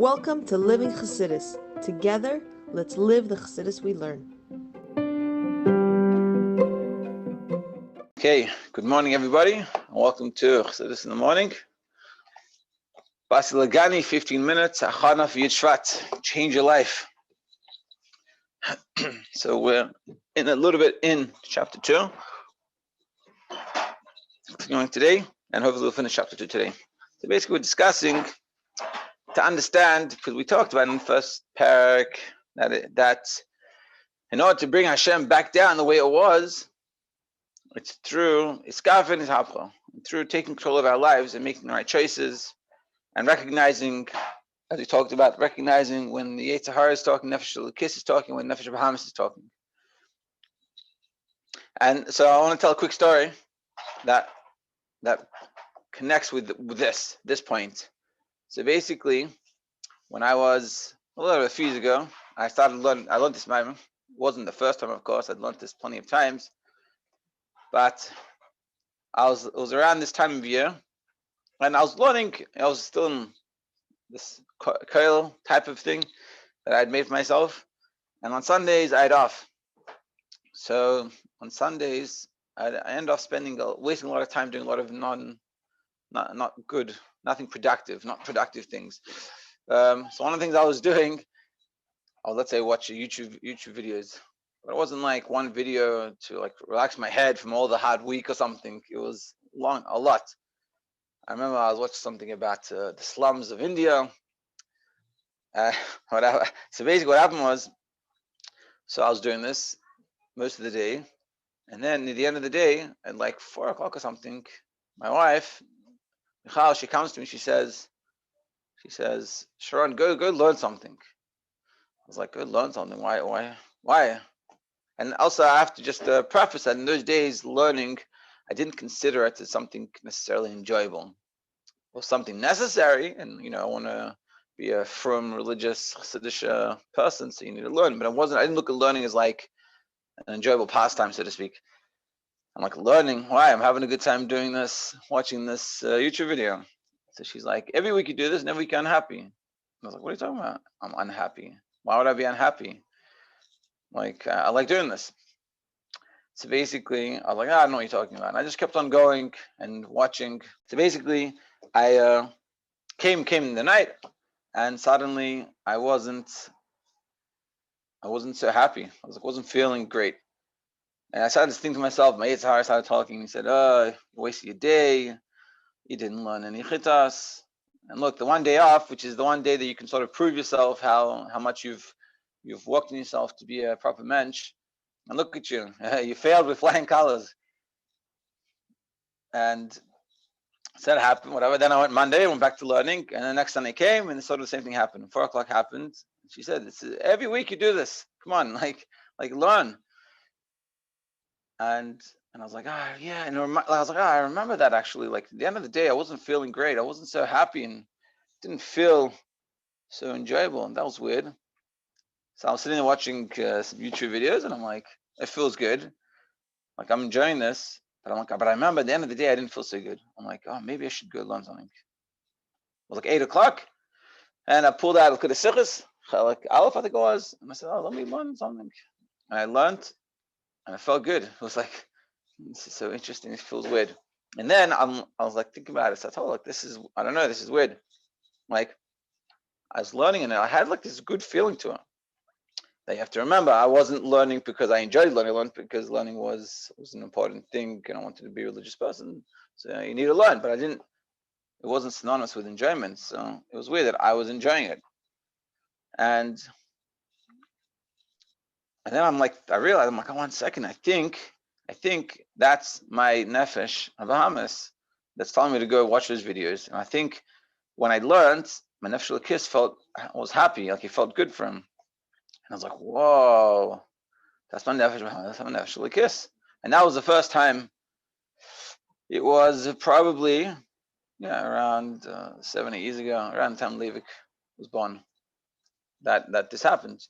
Welcome to Living Chassidus. Together, let's live the Chassidus we learn. Okay, good morning everybody, and welcome to Chassidus in the morning. Basi Legani, 15 minutes, Achana for Yud Shvat, change your life. So we're in a little bit in chapter 2, continuing today, and hopefully we'll finish chapter 2 today. So basically we're discussing to understand, because we talked about in the first parak, that in order to bring Hashem back down the way it was, it's through Iskaf and Ishapcha, through taking control of our lives and making the right choices, and recognizing, as we talked about, recognizing when the Yetzer Hara is talking, Nefesh is talking, when Nefesh Habahemis is talking. And so I want to tell a quick story that connects with this point. So basically, when I was a few years ago, I learned this Maimon. It wasn't the first time, of course. I'd learned this plenty of times, but it was around this time of year, and I was learning. I was still in this koil type of thing that I'd made for myself, and on Sundays I had off. So on Sundays I end up wasting a lot of time doing a lot of not good, nothing productive, not productive things. So one of the things I was doing, let's say watch YouTube videos, but it wasn't like one video to like relax my head from all the hard week or something. It was a lot. I remember I was watching something about the slums of India. So basically what happened was, so I was doing this most of the day, and then at the end of the day, at like 4 o'clock or something, my wife, Michal, she comes to me, she says, Sharon, go learn something. I was like, go learn something. Why? And also I have to just preface that in those days, learning, I didn't consider it as something necessarily enjoyable. It was something necessary, and I want to be a firm, religious, Chassidish person, so you need to learn. But I didn't look at learning as like an enjoyable pastime, so to speak. I'm like, learning? Why? I'm having a good time doing this, watching this YouTube video. So she's like, every week you do this, and every week you're unhappy. And I was like, what are you talking about? I'm unhappy. Why would I be unhappy? Like, I like doing this. So basically, I was like, I don't know what you're talking about. And I just kept on going and watching. So basically, I came in the night, and suddenly I wasn't so happy. I wasn't feeling great. And I started to think to myself, my Yetzer Hara started talking. He said, you wasted your day. You didn't learn any chitas. And look, the one day off, which is the one day that you can sort of prove yourself how much you've worked on yourself to be a proper mensch. And look at you, you failed with flying colors. And so that happened, whatever. Then I went Monday, went back to learning, and the next Sunday came, and sort of the same thing happened. 4 o'clock happened. She said, every week you do this. Come on, like learn. And I was like, yeah. And I was like, I remember that actually. Like at the end of the day, I wasn't feeling great. I wasn't so happy and didn't feel so enjoyable. And that was weird. So I was sitting there watching some YouTube videos, and I'm like, it feels good. Like I'm enjoying this. But I remember at the end of the day, I didn't feel so good. I'm like, maybe I should go learn something. It was like 8 o'clock, and I pulled out the Sichos, like Aleph, I think it was, and I said, let me learn something. And I learned, and I felt good. It was like, this is so interesting. It feels weird. And then I was like thinking about it. So I thought, like, this is weird. Like I was learning, and I had like this good feeling to it. That you have to remember, I wasn't learning because I enjoyed learning. I learned because learning was an important thing, and I wanted to be a religious person. So you need to learn, but it wasn't synonymous with enjoyment. So it was weird that I was enjoying it. And then I realized, I'm like, 1 second, I think that's my Nefesh Habahemis that's telling me to go watch those videos. And I think when I learned, my Nefesh was happy, like it felt good for him. And I was like, whoa, that's my Nefesh Habahemis, that's my Nefesh. And that was the first time. It was probably around 7 years ago, around the time Leivik was born, that this happened.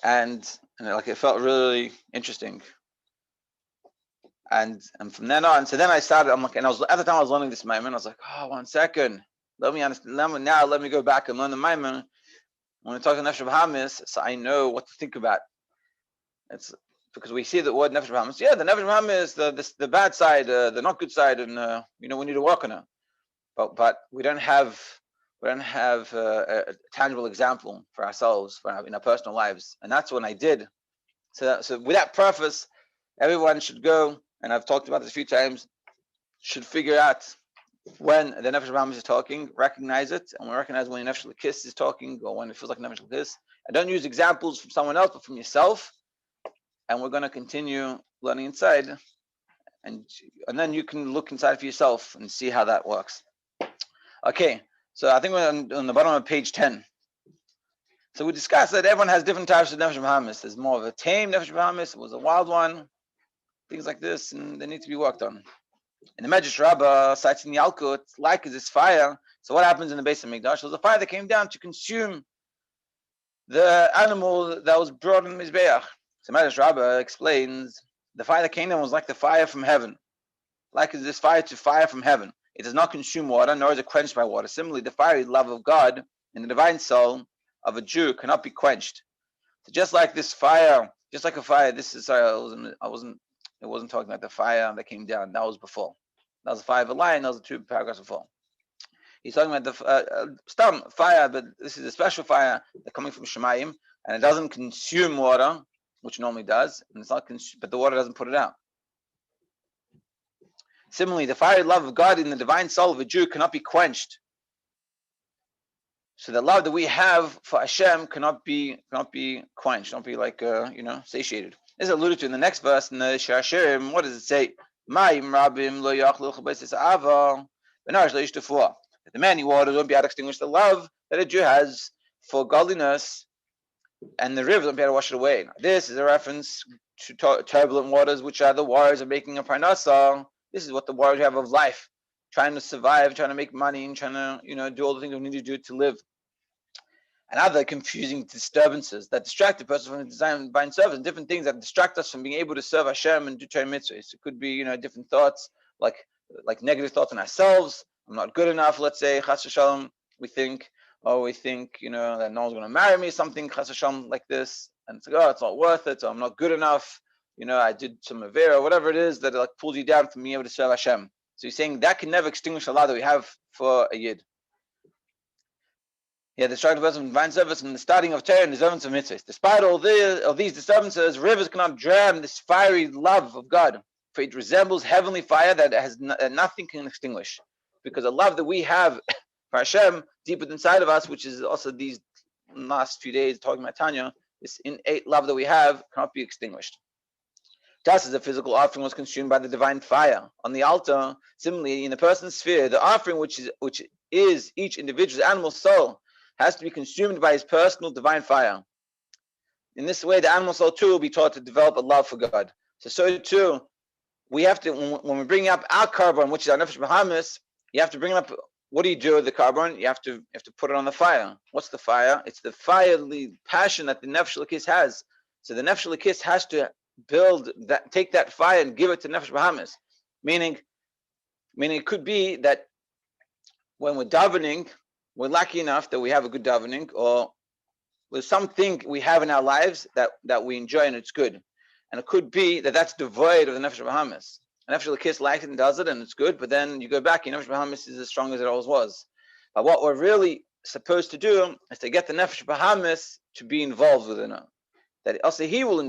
And like it felt really interesting. And from then on, so then I started, I'm like, and at the time I was learning this moment, I was like, 1 second, Let me understand. Let me go back and learn the Maimon. When we talk about Nefesh Habahemis, so I know what to think about. It's because we see the word Nefesh Habahemis. Yeah, the Nefesh Habahemis, the bad side, the not good side, and we need to work on it. But we don't have a tangible example for ourselves in our personal lives, and that's what I did. So with that preface, everyone should go, and I've talked about this a few times, should figure out when the Nefesh Habahemis is talking, recognize it, and we recognize when the Nefesh Lekis is talking, or when it feels like Nefesh Lekis. And don't use examples from someone else, but from yourself. And we're going to continue learning inside, and then you can look inside for yourself and see how that works. Okay, so I think we're on the bottom of page 10. So we discussed that everyone has different types of Nefesh Habahemis. There's more of a tame Nefesh Habahemis, it was a wild one, things like this, and they need to be worked on. And the Medrash Rabbah cites in the Yalkut, like this fire. So what happens in the base of Mikdash? There was a fire that came down to consume the animal that was brought in the Mizbeach. So Medrash Rabbah explains the fire that came down was like the fire from heaven. Like this fire from heaven. It does not consume water, nor is it quenched by water. Similarly, the fiery love of God in the divine soul of a Jew cannot be quenched. So just like this fire, just like a fire, this is it wasn't talking about the fire that came down. That was before. That was the fire of a lion. That was the 2 paragraphs before. He's talking about the fire, but this is a special fire that's coming from Shemayim, and it doesn't consume water, which it normally does, and it's not but the water doesn't put it out. Similarly, the fiery love of God in the divine soul of a Jew cannot be quenched. So the love that we have for Hashem cannot be quenched, not be like satiated. This is alluded to in the next verse in the Shashirim. What does it say? That the many waters won't be able to extinguish the love that a Jew has for godliness, and the rivers won't be able to wash it away. Now, this is a reference to turbulent waters, which are the waters of making a parnasa. This is what the waters you have of life, trying to survive, trying to make money, and trying to do all the things we need to do to live. And other confusing disturbances that distract the person from the divine service, and different things that distract us from being able to serve Hashem and do Torah mitzvahs. It could be, different thoughts, like negative thoughts on ourselves. I'm not good enough, let's say, chas v'shalom, we think, that no one's going to marry me, something chas v'shalom like this, and it's like, it's not worth it, or I'm not good enough, I did some avera, whatever it is that pulls you down from being able to serve Hashem. So he's saying that can never extinguish the love that we have for a yid. Yeah, the destructive person of divine service and the starting of Torah and the observance of mitzvahs. Despite all these disturbances, rivers cannot drown this fiery love of God, for it resembles heavenly fire that nothing can extinguish. Because the love that we have for Hashem deep inside of us, which is also these last few days talking about Tanya, this innate love that we have cannot be extinguished. Just as the physical offering was consumed by the divine fire on the altar, similarly in the person's sphere, the offering which is each individual's animal soul has to be consumed by his personal divine fire. In this way, the animal soul too will be taught to develop a love for God. So too, we have to, when we bring up our carbon, which is our Nefesh Habahemis, you have to bring up, what do you do with the carbon? You have to put it on the fire. What's the fire? It's the fiery passion that the Nefesh Lekis has. So the Nefesh Lekis has to take that fire and give it to Nefesh Habahemis. Meaning it could be that when we're davening, we're lucky enough that we have a good davening, or there's something we have in our lives that we enjoy and it's good. And it could be that that's devoid of the Nefesh Habahemis. And Nefesh Lekis likes it and does it and it's good, but then you go back and Nefesh Habahemis is as strong as it always was. But what we're really supposed to do is to get the Nefesh Habahemis to be involved within it. That also she will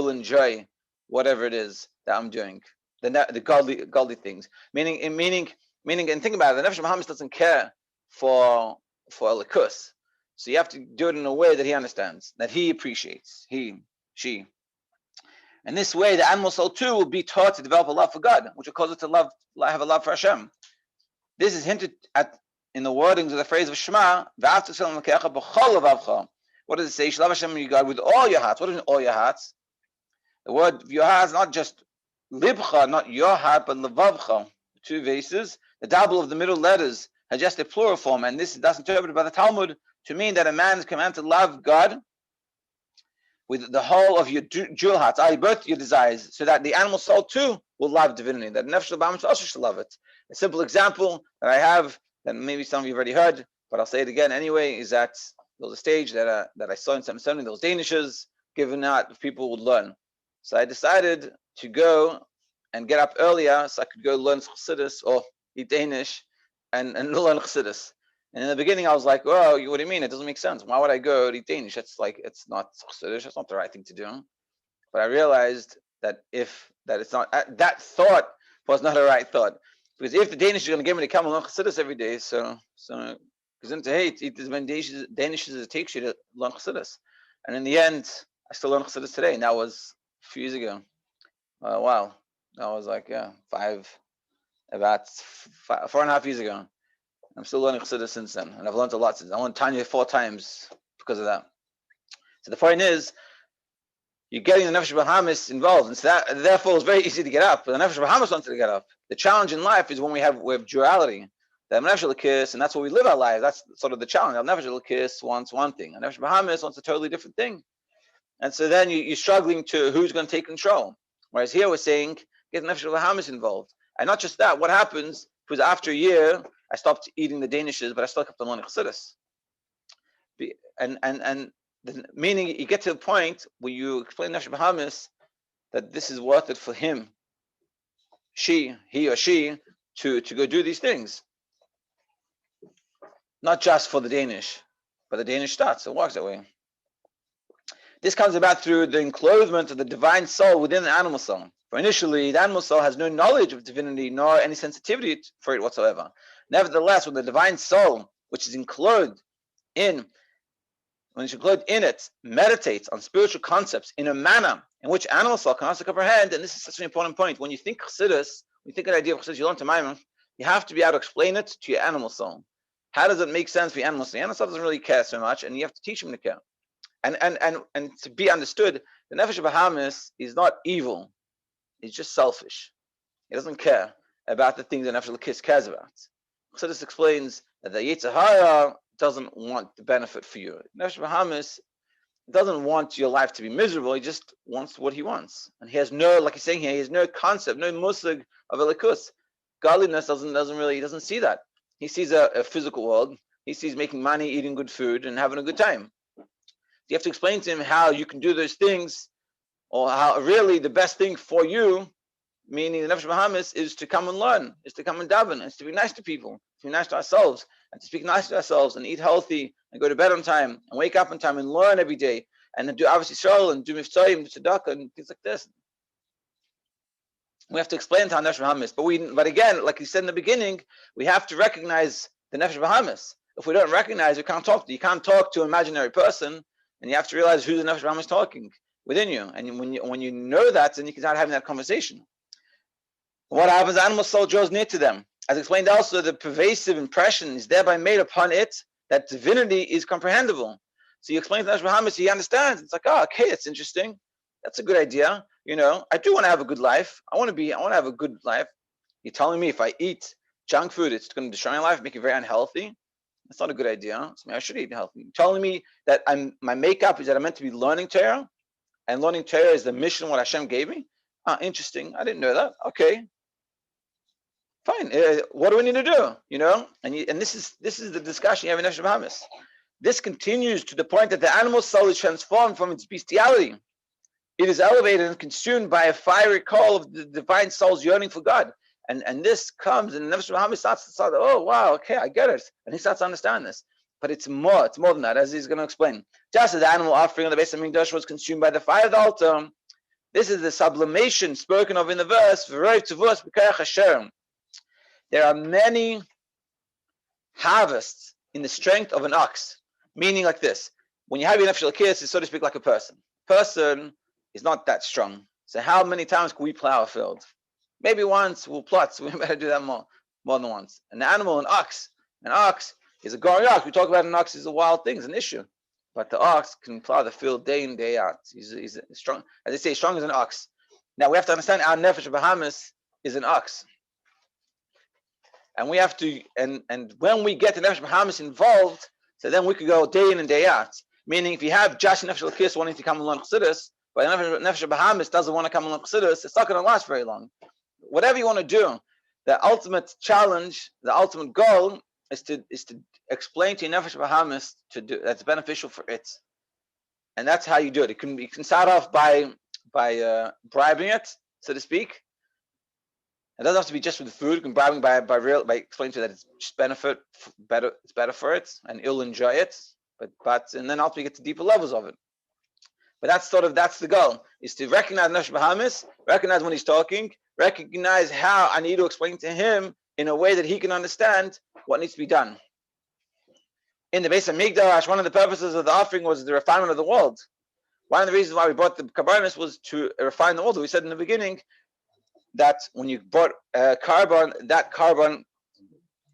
enjoy whatever it is that I'm doing. The godly things. Meaning, and think about it, the Nefesh Habahemis doesn't care for a lekus. So you have to do it in a way that he understands, that he appreciates, she. And this way, the animal soul too will be taught to develop a love for God, which will cause it to have a love for Hashem. This is hinted at in the wordings of the phrase of Shema, what does it say? Love Hashem your God with all your hearts. What is all your hearts? The word your heart is not just libcha, not your heart, but levavcha. 2 vases. The double of the middle letters has just a plural form, and this is thus interpreted by the Talmud to mean that a man is commanded to love God with the whole of your jewel hearts, both your desires, so that the animal soul too will love divinity, that Nefesh Habahemis also should love it. A simple example that I have, that maybe some of you have already heard, but I'll say it again anyway, is that there was a stage that I saw in 770, those Danishes given out if people would learn. So I decided to go and get up earlier so I could go learn Chassidus or eat Danish and learn Chassidus. And in the beginning, I was like, "Oh, what do you mean? It doesn't make sense. Why would I go to eat Danish? It's not Chassidus. It's not the right thing to do." But I realized that it's not, that thought was not a right thought, because if the Danish is going to get me to come and learn Chassidus every day, so because to hate eat as many Danish as it takes you to learn Chassidus, and in the end, I still learn Chassidus today. And that was a few years ago. Wow, that was like about 4.5 years ago. I'm still learning Chassidus since then, and I've learned a lot since. I learned Tanya 4 times because of that. So the point is, you're getting the Nefesh Habahemis involved, and so that therefore it's very easy to get up. But the Nefesh Habahemis wants to get up. The challenge in life is when we have duality. The Nefesh Elokis, and that's where we live our lives. That's sort of the challenge. The Nefesh Elokis wants one thing, and Nefesh Habahemis wants a totally different thing. And so then you're struggling to who's going to take control. Whereas here we're saying get the Nefesh Habahemis involved, and not just that. What happens? Because after a year, I stopped eating the Danishes, but I still kept on learning Chassidus. And the meaning, you get to the point where you explain Nefesh Habahemis that this is worth it for him, he or she, to go do these things. Not just for the Danish, but the Danish starts. It works that way. This comes about through the enclothement of the divine soul within the animal soul. For initially, the animal soul has no knowledge of divinity nor any sensitivity for it whatsoever. Nevertheless, when the divine soul, which is enclosed in it, meditates on spiritual concepts in a manner in which animal soul can also comprehend, and this is such an important point. When you think Chassidus, when you think an idea of Chassidus, you learn to Maimon, you have to be able to explain it to your animal soul. How does it make sense for your animal soul? The animal soul doesn't really care so much, and you have to teach him to care. And to be understood, the Nefesh Habahemis is not evil. He's just selfish. He doesn't care about the things that Nefesh Elokis cares about. Chassidus explains that the Yetzer Hara doesn't want the benefit for you. Nefesh Habahemis doesn't want your life to be miserable. He just wants what he wants, and he has no, like he's saying here, he has no concept, no musig of Elikus. Godliness doesn't see that. He sees a physical world. He sees making money, eating good food, and having a good time. You have to explain to him how you can do those things, or how really the best thing for you, meaning the Nefesh Habahemis, is to come and learn, is to come and daven, is to be nice to people, to be nice to ourselves, and to speak nice to ourselves, and eat healthy, and go to bed on time, and wake up on time, and learn every day, and then do obviously Yisrael, and do Miftzayim, do Tzedakah, and things like this. We have to explain to our Nefesh Habahemis, but again, like you said in the beginning, we have to recognize the Nefesh Habahemis. If we don't recognize, we can't talk to. You can't talk to an imaginary person, and you have to realize who the Nefesh Habahemis is talking within you. And when you know that, then you can start having that conversation. What happens? The animal soul draws near to them. As explained also, the pervasive impression is thereby made upon it that divinity is comprehensible. So you explain to Nefesh Habahemis, he understands. It's like, oh, okay, that's interesting. That's a good idea. I do want to have a good life. I want to have a good life. You're telling me if I eat junk food, it's going to destroy my life, make it very unhealthy. That's not a good idea. So I should eat healthy. You're telling me that my makeup is that I'm meant to be learning Torah, and learning Torah is the mission what Hashem gave me. Interesting. I didn't know that. Okay, fine. What do we need to do? And this is the discussion you have in Nefesh Habahemis. This continues to the point that the animal soul is transformed from its bestiality. It is elevated and consumed by a fiery call of the divine soul's yearning for God. And this comes, and Nefesh Habahemis starts to start, oh, wow, okay, I get it. And he starts to understand this. But it's more than that, as he's going to explain. Just as the animal offering on the base of Mikdash was consumed by the fire of the altar, this is the sublimation spoken of in the verse, there are many harvests in the strength of an ox. Meaning like this. When you have your Nefesh Elokis, it's so to speak like a person. Person is not that strong. So how many times can we plow a field? Maybe once we'll plot, so we better do that more than once. An animal, an ox is a goring ox. We talk about an ox as a wild thing, it's an issue. But the ox can plow the field day in, day out. He's strong, as they say, strong as an ox. Now we have to understand our Nefesh Habahemis is an ox. And we have to, and when we get the Nefesh Habahemis involved, so then we could go day in and day out. Meaning, if you have just Nefesh Elokis wanting to come along Chassidus, but Nefesh Habahemis doesn't want to come along Chassidus, it's not going to last very long. Whatever you want to do, the ultimate challenge, the ultimate goal is to explain to your Nefesh Habahemis to do that's beneficial for it, and that's how you do it. You can start off by bribing it, so to speak. It doesn't have to be just with the food. You can bribe by explaining to it that it's just it's better for it, and it'll enjoy it. But and then ultimately get to deeper levels of it. But that's the goal, is to recognize Nefesh Habahemis, recognize when he's talking, recognize how I need to explain to him in a way that he can understand what needs to be done. In the Beis HaMikdash, one of the purposes of the offering was the refinement of the world. One of the reasons why we brought the Karbanos was to refine the world. We said in the beginning that when you brought carbon, that carbon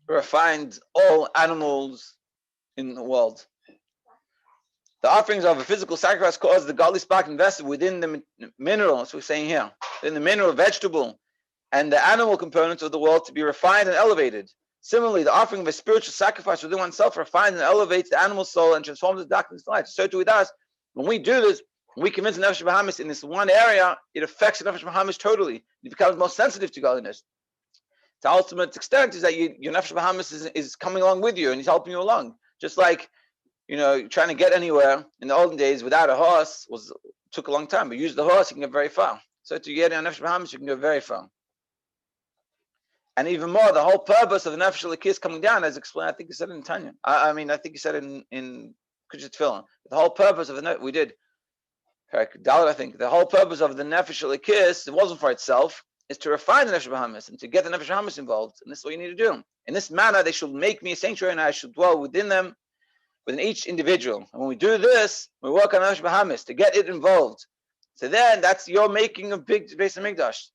refined all animals in the world. The offerings of a physical sacrifice cause the godly spark invested within the mineral, as we're saying here, in the mineral, vegetable, and the animal components of the world to be refined and elevated. Similarly, the offering of a spiritual sacrifice within oneself refines and elevates the animal soul and transforms the darkness to light. So too with us, when we do this, when we convince the Nefesh Habahemis in this one area, it affects the Nefesh Habahemis totally. It becomes more sensitive to godliness. The ultimate extent is that your Nefesh Habahemis is coming along with you and he's helping you along. Just like, trying to get anywhere in the olden days without a horse took a long time, but use the horse, you can get very far. So to get in Nefesh Habahemis, you can go very far. And even more, the whole purpose of the Nefesh Elokis coming down, as explained, I think you said it in Tanya. I think you said it in Kushit Tefillin. The whole purpose of we did. I think the whole purpose of the Nefesh Elokis, it wasn't for itself, is to refine the Nefesh Habahemis and to get the Nefesh Habahemis involved. And this is what you need to do. In this manner, they should make me a sanctuary and I should dwell within them, within each individual. And when we do this, we work on Nefesh Habahemis to get it involved. So then you're making a big Beis HaMikdash.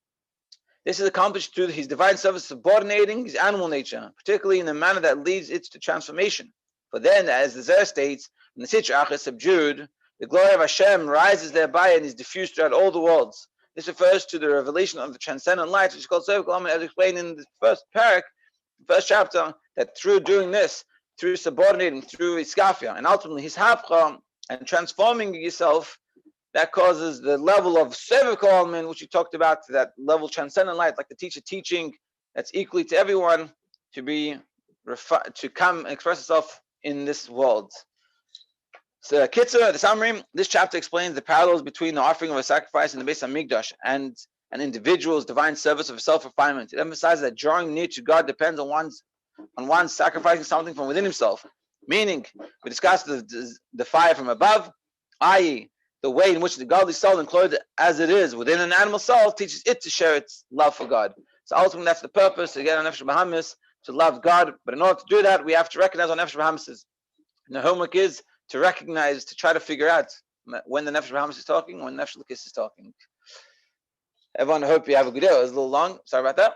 This is accomplished through his divine service subordinating his animal nature, particularly in the manner that leads it to transformation. For then, as the Zohar states, when the Sitrach is subdued, the glory of Hashem rises thereby and is diffused throughout all the worlds. This refers to the revelation of the transcendent light, which is called Sof Kol, as explained in the first parak, first chapter, that through doing this, through subordinating, through iskafia, and ultimately his hapcha, and transforming yourself, that causes the level of Sof Kol, which you talked about, that level of transcendent light, like the teacher teaching, that's equally to everyone, to come and express itself in this world. So, Kitzur, the summary, this chapter explains the parallels between the offering of a sacrifice in the Beis HaMikdash and an individual's divine service of self-refinement. It emphasizes that drawing near to God depends on one's sacrificing something from within himself. Meaning, we discussed the fire from above, i.e., the way in which the godly soul, enclosed as it is within an animal soul, teaches it to share its love for God. So ultimately, that's the purpose, to get on Nefesh Habahemis, to love God. But in order to do that, we have to recognize what Nefesh Habahemis is. And the homework is to recognize, to try to figure out when the Nefesh Habahemis is talking, when Nefesh Elokis is talking. Everyone, I hope you have a good day. It was a little long. Sorry about that.